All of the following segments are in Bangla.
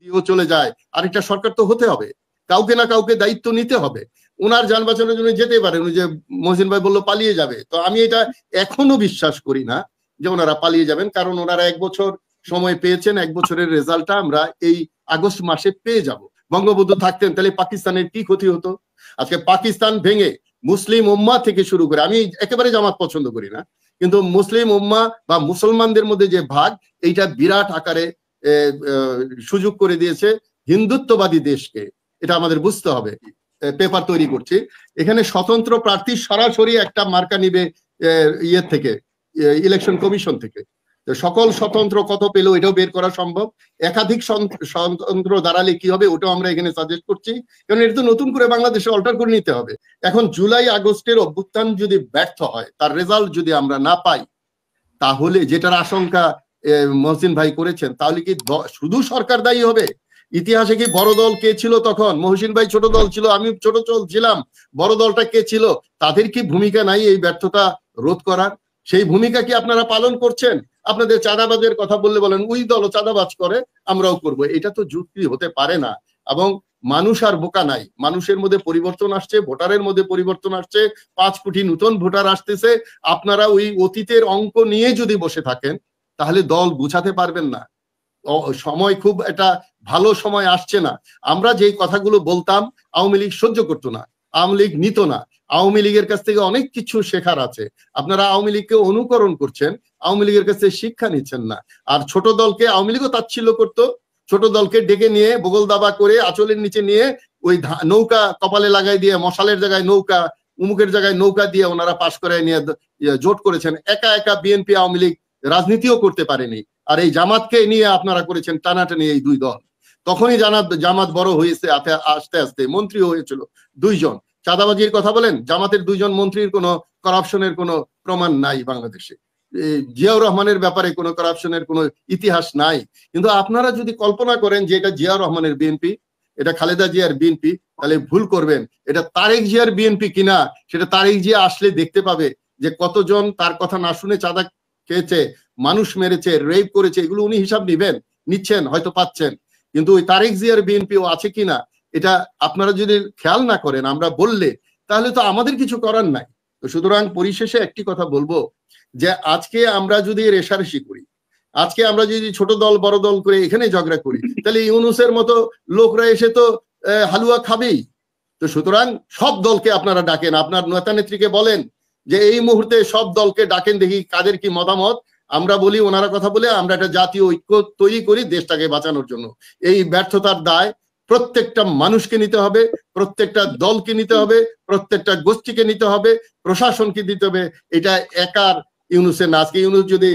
দিয়েও চলে যায়, আরেকটা সরকার তো হতে হবে, কাউকে না কাউকে দায়িত্ব নিতে হবে। ওনার যান বাঁচানোর জন্য যেতে পারেন, ওই যে মহসিন ভাই বললো পালিয়ে যাবে, তো আমি এটা এখনো বিশ্বাস করি না যে ওনারা পালিয়ে যাবেন, কারণ ওনারা 1 বছর সময় পেয়েছেন, 1 বছরের রেজাল্টটা আমরা এই আগস্ট মাসে পেয়ে যাব। বঙ্গবন্ধু থাকতেন তাহলে পাকিস্তানের কি ক্ষতি হতো? আজকে পাকিস্তান ভেঙে মুসলিম উম্মাহ থেকে শুরু করে, আমি একেবারে জামাত পছন্দ করি না, কিন্তু মুসলিম উম্মাহ বা মুসলমানদের মধ্যে যে ভাগ, এইটা বিরাট আকারে সুযোগ করে দিয়েছে হিন্দুত্ববাদী দেশকে। এটা আমাদের বুঝতে হবে। পেপার তৈরি করছি, এখানে স্বতন্ত্র প্রার্থী সরাসরি একটা মার্কা নিবে ইয়ের থেকে, ইলেকশন কমিশন থেকে। সকল স্বতন্ত্র কত পেল এটাও বের করা সম্ভব। একাধিক স্বতন্ত্র দাঁড়ালে কি হবে ওটাও আমরা এখানে সাজেস্ট করছি, কারণ এটা তো নতুন করে বাংলাদেশে অল্টার করে নিতে হবে। এখন জুলাই আগস্টের অভ্যুত্থান যদি ব্যর্থ হয়, তার রেজাল্ট যদি আমরা না পাই, তাহলে যেটার আশঙ্কা মহসিন ভাই করেছেন, তাহলে কি শুধু সরকার দায়ী হবে? ইতিহাসে কি বড় দল কে ছিল তখন? মহসিন ভাই ছোট দল ছিল, আমি ছোট দল ছিলাম, বড় দলটা কে ছিল? তাদের কি ভূমিকা নাই এই ব্যর্থতা রোধ করার? সেই ভূমিকা কি আপনারা পালন করছেন? আপনাদের চাঁদাবাজের কথা বললে বলেন ওই দলও চাঁদাবাজ করে, আমরাও করব, এটা তো যুক্তি হতে পারে না। এবং মানুষ আর বোকা নাই, মানুষের মধ্যে পরিবর্তন আসছে, ভোটারের মধ্যে পরিবর্তন আসছে, 5 কোটি নতুন ভোটার আসতেছে। আপনারা ওই অতীতের অঙ্ক নিয়ে যদি বসে থাকেন, তাহলে দল গুছাতে পারবেন না। সময় খুব একটা ভালো সময় আসছে না। আমরা যে কথাগুলো বলতাম আওয়ামী লীগ সহ্য করতো না, আওয়ামী লীগ নিত না। আওয়ামী লীগের কাছ থেকে অনেক কিছু শেখার আছে। আপনারা আওয়ামী লীগকে অনুকরণ করছেন, আওয়ামী লীগের কাছে শিক্ষা নিচ্ছেন না। আর ছোট দলকে আওয়ামী লীগও তাচ্ছিল্য করতো, ছোট দলকে ডেকে নিয়ে বগল দাবা করে আঁচলের নিচে নিয়ে ওই নৌকা কপালে লাগাই দিয়ে, মশালের জায়গায় নৌকা, উমুকের জায়গায় নৌকা দিয়ে ওনারা পাশ করে নিয়ে জোট করেছেন। একা একা বিএনপি আওয়ামী লীগ রাজনীতিও করতে পারেনি। আর এই জামাতকে নিয়ে আপনারা করেছেন টানাটানি, এই দুই দল। তখনই জামাত বড় হয়েছে, আস্তে আস্তে মন্ত্রী হয়েছিল 2 জন। চাঁদাবাজির কথা বলেন, জামাতের 2 জন মন্ত্রীর কোনো করাপশনের কোনো প্রমাণ নাই বাংলাদেশে। জিয়াউর রহমানের ব্যাপারে কোনো করাপশনের কোনো ইতিহাস নাই। কিন্তু আপনারা যদি কল্পনা করেন যে এটা জিয়াউর রহমানের বিএনপি, এটা খালেদা জিয়ার বিএনপি, তাহলে ভুল করবেন। এটা তারেক জিয়ার বিএনপি কিনা সেটা তারেক জিয়া আসলে দেখতে পাবে, যে কতজন তার কথা না শুনে চাঁদা খেয়েছে, মানুষ মেরেছে, রেপ করেছে, এগুলো উনি হিসাব নিবেন, নিচ্ছেন, হয়তো পাচ্ছেন। কিন্তু ওই তারেক জিয়ার বিএনপিও আছে কিনা এটা আপনারা যদি খেয়াল না করেন, আমরা বললে, তাহলে তো আমাদের কিছু করার নাই। তো সুতরাং পরিশেষে একটি কথা বলবো, যে আজকে আমরা যদি রেষারেষি করি, আজকে আমরা যদি ছোট দল বড় দল করে এখানে ঝগড়া করি, তাহলে ইউনুসের মতো লোকরা এসে তো হালুয়া খাবেই। তো সুতরাং সব দলকে আপনারা ডাকেন, আপনার নেতা নেত্রীকে বলেন যে এই মুহূর্তে সব দলকে ডাকেন, দেখি কাদের কি মতামত। আমরা বলি, ওনারা কথা বলে আমরা একটা জাতীয় ঐক্য তৈরি করি দেশটাকে বাঁচানোর জন্য। এই ব্যর্থতার দায় প্রত্যেকটা মানুষকে নিতে হবে, প্রত্যেকটা দলকে নিতে হবে, প্রত্যেকটা গোষ্ঠীকে নিতে হবে, প্রশাসনকে দিতে হবে। এটা একার ইউনুসের না। আজকে ইউনুস যদি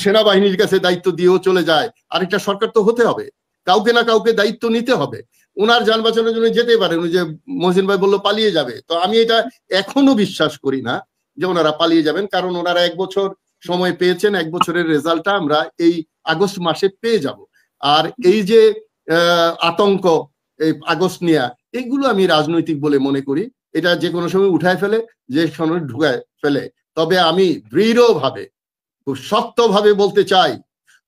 সেনাবাহিনীর কাছে দায়িত্ব দিয়েও চলে যায়, আরেকটা সরকার তো হতে হবে, কাউকে না কাউকে দায়িত্ব নিতে হবে। ওনার যান বাঁচানোর জন্য যেতে পারেন, ওই যে মহসিন ভাই বললো পালিয়ে যাবে, তো আমি এটা এখনো বিশ্বাস করি না যে ওনারা পালিয়ে যাবেন, কারণ ওনারা 1 বছর সময় পেয়েছেন, 1 বছরের রেজাল্টটা আমরা এই আগস্ট মাসে পেয়ে যাব। আর এই যে আতঙ্ক এই আগস্ট নিয়ে, এগুলো আমি রাজনৈতিক বলে মনে করি। এটা যে কোনো সময় উঠায় ফেলে, যে সময় ঢুকায় ফেলে। তবে আমি দৃঢ়ভাবে, খুব শক্তভাবে বলতে চাই,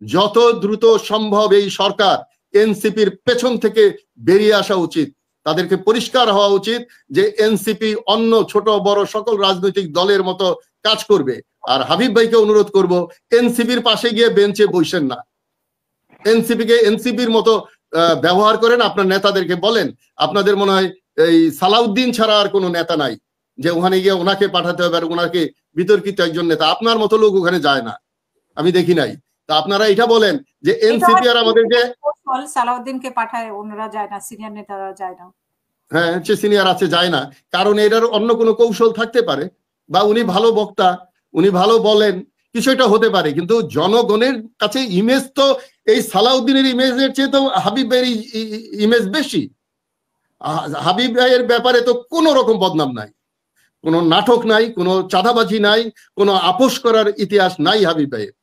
যত দ্রুত সম্ভব এই সরকার এনসিপির পেছন থেকে বেরিয়ে আসা উচিত। তাদেরকে পরিষ্কার হওয়া উচিত যে এনসিপি অন্য ছোট বড় সকল রাজনৈতিক দলের মতো কাজ করবে। আর হাবিব ভাইকে অনুরোধ করব, এনসিপির পাশে গিয়ে বেঞ্চে বসেন না, এনসিপিকে এনসিপির মতো ব্যবহার করেন। আপনার নেতাদেরকে বলেন, আপনাদের মনে হয় এই সালাউদ্দিন ছাড়া আর কোনো নেতা নাই যে ওখানে গিয়ে ওনাকে পাঠাতে হবে আর ওনাকে বিতর্কিত একজন নেতা। আপনার মতো লোক ওখানে যায় না, আমি দেখি নাই। তা আপনারা এটা বলেন যে এনসিপি আর আমাদেরকে সালাউদ্দিনকে পাঠায়, ওনারা যায় না, সিনিয়র নেতারা যায় না। হ্যাঁ, সিনিয়র আছে, যায় না, কারণ এটার অন্য কোনো কৌশল থাকতে পারে, বা উনি ভালো বক্তা, উনি ভালো বলেন, কিছুটা হতে পারে। কিন্তু জনগণের কাছে ইমেজ তো এই সালাউদ্দিনের ইমেজের চেয়ে তো হাবিব ভাইয়ের ইমেজ বেশি। হাবিব ভাইয়ের ব্যাপারে তো কোনো রকম বদনাম নাই, কোনো নাটক নাই, কোনো চাঁদাবাজি নাই, কোনো আপোষ করার ইতিহাস নাই হাবিব ভাইয়ের।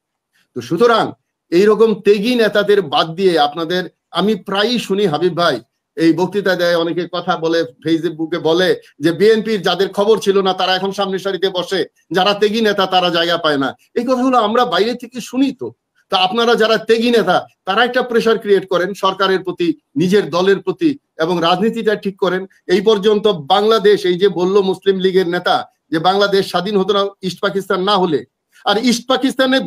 তো সুতরাং এইরকম তেগী নেতাদের বাদ দিয়ে আপনাদের, আমি প্রায়ই শুনি হাবিব ভাই এই বক্তৃতা দেয়, অনেকে কথা বলে, ফেসবুকে বলে যে বিএনপির যাদের খবর ছিল না তারা এখন সামনের সারিতে বসে, যারা তেগী নেতা তারা জায়গা পায় না। এই কথাগুলো আমরা বাইরে থেকে শুনি। তো তা আপনারা যারা ত্যাগী নেতা তারা একটা প্রেসার ক্রিয়েট করেন সরকারের প্রতি, নিজের দলের প্রতি, এবং রাজনীতিটা ঠিক করেন। এই পর্যন্ত বাংলাদেশ, এই যে বললো মুসলিম লীগের নেতা যে বাংলাদেশ স্বাধীন হতো না ইস্ট পাকিস্তান না হলে, আর ইস্ট পাকিস্তানে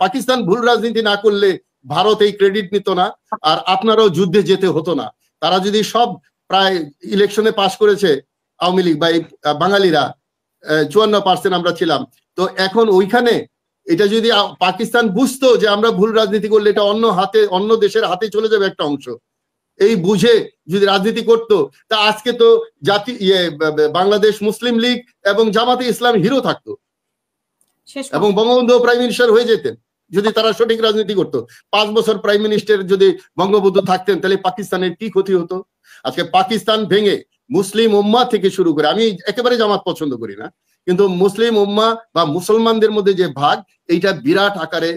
পাকিস্তান ভুল রাজনীতি না করলে ভারত এই ক্রেডিট নিত না, আর আপনারাও যুদ্ধে যেতে হতো না। তারা যদি সব প্রায় ইলেকশনে পাস করেছে আওয়ামী লীগ বা বাঙালিরা 54% আমরা ছিলাম, তো এখন ওইখানে এটা যদি পাকিস্তান বুঝতো যে আমরা ভুল রাজনীতি করলে এটা অন্য দেশের হাতে চলে যাবে একটা অংশ, এই বুঝে যদি রাজনীতি করতো, তা আজকে তো বাংলাদেশ মুসলিম লীগ এবং জামাতে ইসলাম হিরো থাকতো এবং বঙ্গবন্ধু প্রাইম মিনিস্টার হয়ে যেতেন যদি তারা সঠিক রাজনীতি করতো। 5 বছর প্রাইম মিনিস্টার যদি বঙ্গবন্ধু থাকতেন তাহলে পাকিস্তানের কি ক্ষতি হতো? আজকে পাকিস্তান ভেঙে মুসলিম উম্মাহ থেকে শুরু করে, আমি একেবারে জামাত পছন্দ করি না, কিন্তু মুসলিম উম্মাহ বা মুসলমানদের মধ্যে যে ভাগ, এইটা বিরাট আকারে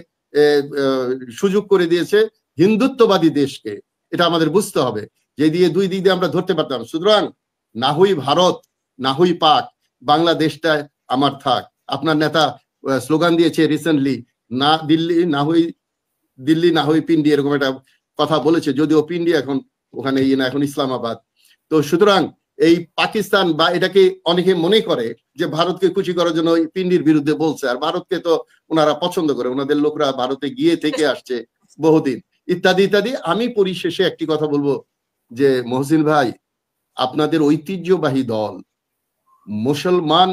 সুযোগ করে দিয়েছে হিন্দুত্ববাদী দেশকে। এটা আমাদের বুঝতে হবে, যে দিয়ে দুই দিক দিয়ে আমরা ধরতে পারতাম। সুতরাং না হই ভারত না হই পাক, বাংলাদেশটা আমার থাক। আপনার নেতা স্লোগান দিয়েছে রিসেন্টলি, না দিল্লি না হই পিন্ডি, এরকম একটা কথা বলেছে, যদিও পিন্ডি এখন ওখানে না, এখন ইসলামাবাদ। তো সুতরাং এই পাকিস্তান বা এটাকে অনেকে মনে করে যে ভারতকে খুশি করার জন্য ওই পিন্ডির বিরুদ্ধে বলছে, আর ভারতকে তো ওনারা পছন্দ করে, ওনাদের লোকরা ভারতে গিয়ে থেকে আসছে বহুদিন, ইত্যাদি ইত্যাদি। আমি পরিশেষে একটি কথা বলবো যে মহসিন ভাই, আপনাদের ঐতিহ্যবাহী দল মুসলমান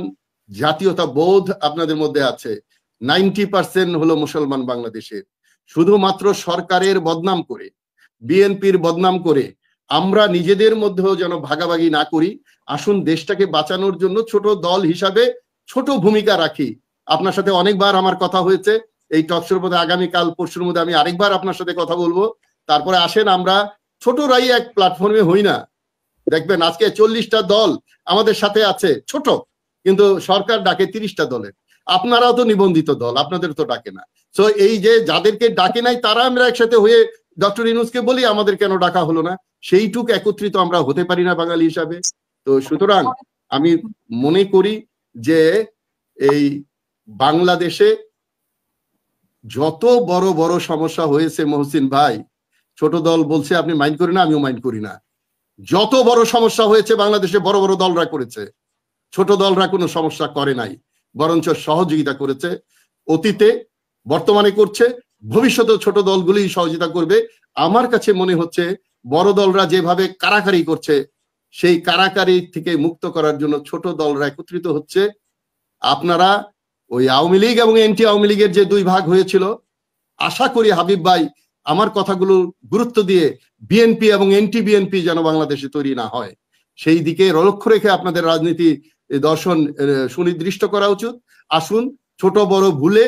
জাতীয়তা বোধ আপনাদের মধ্যে আছে, 90% হলো মুসলমান বাংলাদেশের। শুধুমাত্র সরকারের বদনাম করে, বিএনপির বদনাম করে আমরা নিজেদের মধ্যেও যেন ভাগাভাগি না করি। আসুন দেশটাকে বাঁচানোর জন্য ছোট দল হিসাবে ছোট ভূমিকা রাখি। আপনার সাথে অনেকবার আমার কথা হয়েছে এই টকশোর মধ্যে, আগামীকাল পরশুর মধ্যে আমি আরেকবার আপনার সাথে কথা বলবো। তারপরে আসেন আমরা ছোটরাই এক প্ল্যাটফর্মে হই না, দেখবেন আজকে 40টা দল আমাদের সাথে আছে ছোট, কিন্তু সরকার ডাকে 30টা দলের। আপনারাও তো নিবন্ধিত দল, আপনাদের তো ডাকে না। তো এই যে যাদেরকে ডাকে নাই তারা আমরা একসাথে হয়ে ডক্টর ইউনূসকে বলি আমাদের কেন ডাকা হলো না, সেইটুক একত্রিত আমরা হতে পারি না বাঙালি হিসাবে? তো সুতরাং আমি মনে করি যে এই বাংলাদেশে যত বড় বড় সমস্যা হয়েছে মহসিন ভাই, ছোট দল বলছে আপনি মাইন্ড করি না, আমিও মাইন্ড করি না। যত বড় সমস্যা হয়েছে বাংলাদেশে বড় বড় দলরা করেছে, ছোট দলরা কোনো সমস্যা করে নাই, বরঞ্চ সহযোগিতা করেছে। অতীতে, বর্তমানে করছে, ভবিষ্যতে ছোট দলগুলি সহযোগিতা করবে। আমার কাছে মনে হচ্ছে বড় দলরা যেভাবে কারাকারি করছে, সেই কারাকারি থেকে মুক্ত করার জন্য ছোট দলরা একত্রিত হচ্ছে। আপনারা ওই আওয়ামী লীগ এবং এনটি আওয়ামী লীগের যে দুই ভাগ হয়েছিল, আশা করি হাবিব ভাই আমার কথাগুলো গুরুত্ব দিয়ে বিএনপি এবং এনটি বিএনপি যেন বাংলাদেশে তৈরি না হয়, সেই দিকে লক্ষ্য রেখে আপনাদের রাজনীতি দর্শন সুনির্দিষ্ট করা উচিত। আসুন ছোট বড় ভুলে,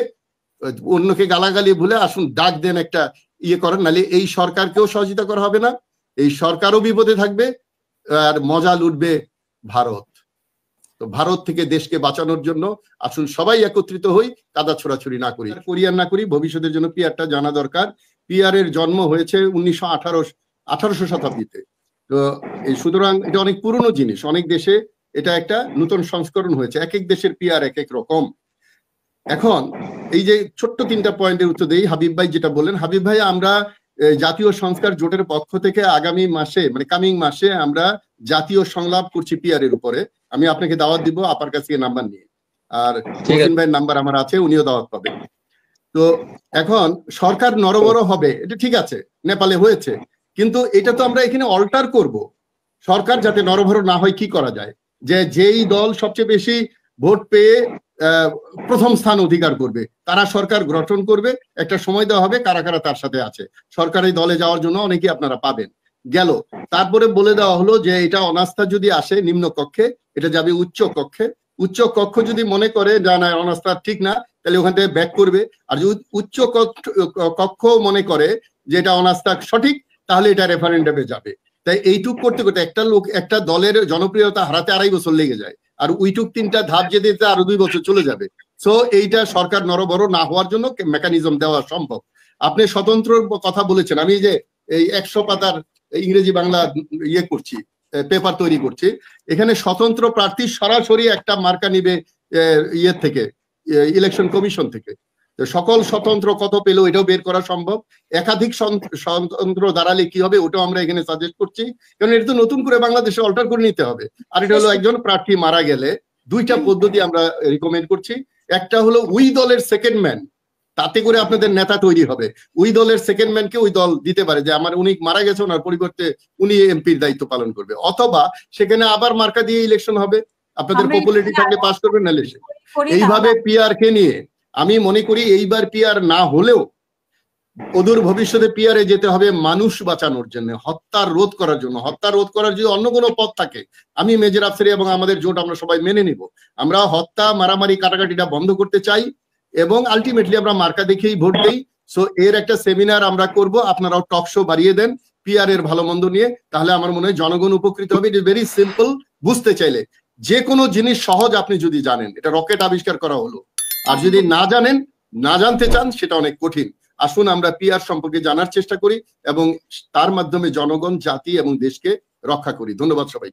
অন্যকে গালাগালি ভুলে আসুন ডাক দেন, একটা ইয়ে করেন, নাহলে এই সরকারকেও সহযোগিতা করা হবে না, এই সরকারও বিপদে থাকবে, আর মজা লুটবে ভারত। তো ভারত থেকে দেশকে বাঁচানোর জন্য আসুন সবাই একত্রিত হই, কাদা ছোড়াছুড়ি না করি, কোরিয়ান না করি। ভবিষ্যতের জন্য পিআরটা জানা দরকার। পিআর এর জন্ম হয়েছে 1818 শতাব্দীতে। তো এই সুতরাং এটা অনেক পুরনো জিনিস, অনেক দেশে এটা একটা নতুন সংস্করণ হয়েছে, এক এক দেশের পিআর এক এক রকম। এখন এই যে ছোট্ট 3টা পয়েন্টের উত্তর দেই। হাবিব ভাই যেটা বললেন, হাবিব ভাই আমরা জাতীয় সংস্কার জোটের পক্ষ থেকে আগামী মাসে, মানে কামিং মাসে আমরা জাতীয় সংলাপ করছি পিআর এর উপরে। আমি আপনাকে দাওয়াত দিব আপার কাছ থেকে নাম্বার নিয়ে, আর মহসিন ভাইয়ের নাম্বার আমার আছে, উনিও দাওয়াত পাবেন। তো এখন সরকার নরবর হবে, এটা ঠিক আছে, নেপালে হয়েছে, কিন্তু এটা তো আমরা এখানে অল্টার করব। সরকার যাতে নরবর না হয় কি করা যায়, যে যেই দল সবচেয়ে বেশি ভোট পেয়ে প্রথম স্থান অধিকার করবে তারা সরকার গঠন করবে, একটা সময় দেওয়া হবে কারা কারা তার সাথে আছে। সরকারি দলে যাওয়ার জন্য অনেকেই আপনারা পাবেন। গেল, তারপরে বলে দেওয়া হলো যে এটা অনাস্থা যদি আসে নিম্ন কক্ষে, এটা যাবে উচ্চ কক্ষে। উচ্চ কক্ষ যদি মনে করে যে না অনাস্থা ঠিক না, তাহলে ওখান থেকে ব্যাক করবে। আর যদি উচ্চ কক্ষ মনে করে যে এটা অনাস্থা সঠিক, তাহলে এটা রেফারেন্ডামে যাবে। তাই এইটুক করতে করতে একটা লোক, একটা দলের জনপ্রিয়তা হারাতে 2.5 বছর লেগে যায়, আর উইটুক 3টা ধাপ যেতে যেতে আরো 2 বছর চলে যাবে। সো এইটা সরকার নরবর না হওয়ার জন্য মেকানিজম দেওয়া সম্ভব। আপনি স্বতন্ত্র কথা বলেছেন, আমি যে এই 100 পাতার ইংরেজি বাংলা ইয়ে করছি, পেপার তৈরি করছি, এখানে স্বতন্ত্র প্রার্থী সরাসরি একটা মার্কা নিবে ইয়ের থেকে, ইলেকশন কমিশন থেকে। তো সকল স্বতন্ত্র কত পেলো এটাও বের করা সম্ভব, একাধিক স্বতন্ত্র দাঁড়ালে কি হবে ওটাও আমরা এখানে সাজেস্ট করছি, কারণ এটা তো নতুন করে বাংলাদেশে অল্টার করে নিতে হবে। আর এটা হলো একজন প্রার্থী মারা গেলে দুইটা পদ্ধতি আমরা রিকমেন্ড করছি। একটা হলো ওই দলের সেকেন্ড ম্যান, তাতে করে আপনাদের নেতা তৈরি হবে। ওই দলের সেকেন্ড ম্যানকে ওই দল দিতে পারে যে আমার উনি মারা গেছে, ওনার পরিবর্তে উনি এমপির দায়িত্ব পালন করবে, অথবা সেখানে আবার মার্কা দিয়ে ইলেকশন হবে, আপনাদের পপুলারিটি থাকলে পাস করবেন, নাহলে এইভাবে পিআর কে নিয়ে আমি মনে করি এইবার পিআর না হলেও অদূর ভবিষ্যতে পিআরে যেতে হবে মানুষ বাঁচানোর জন্য, হত্যা রোধ করার জন্য। হত্যা রোধ করার যদি অন্য কোনো পথ থাকে, আমি মেজর আফসারি এবং আমাদের জোট আমরা সবাই মেনে নিব। আমরা হত্যা মারামারি কাটাকাটিটা বন্ধ করতে চাই এবং আলটিমেটলি আমরা মার্কা দেখেই ভোট দেই। সো এর একটা সেমিনার আমরা করব, আপনারাও টক শো বাড়িয়ে দেন পিআর এর ভালো মন্দ নিয়ে, তাহলে আমার মনে হয় জনগণ উপকৃত হবে। ইট ইজ ভেরি সিম্পল, বুঝতে চাইলে যে কোনো জিনিস সহজ আপনি যদি জানেন, এটা রকেট আবিষ্কার করা হলো, আর যদি না জানেন, না জানতে চান, সেটা অনেক কঠিন। আসুন আমরা পিআর সম্পর্কে জানার চেষ্টা করি এবং তার মাধ্যমে জনগণ, জাতি এবং দেশকে রক্ষা করি। ধন্যবাদ সবাই।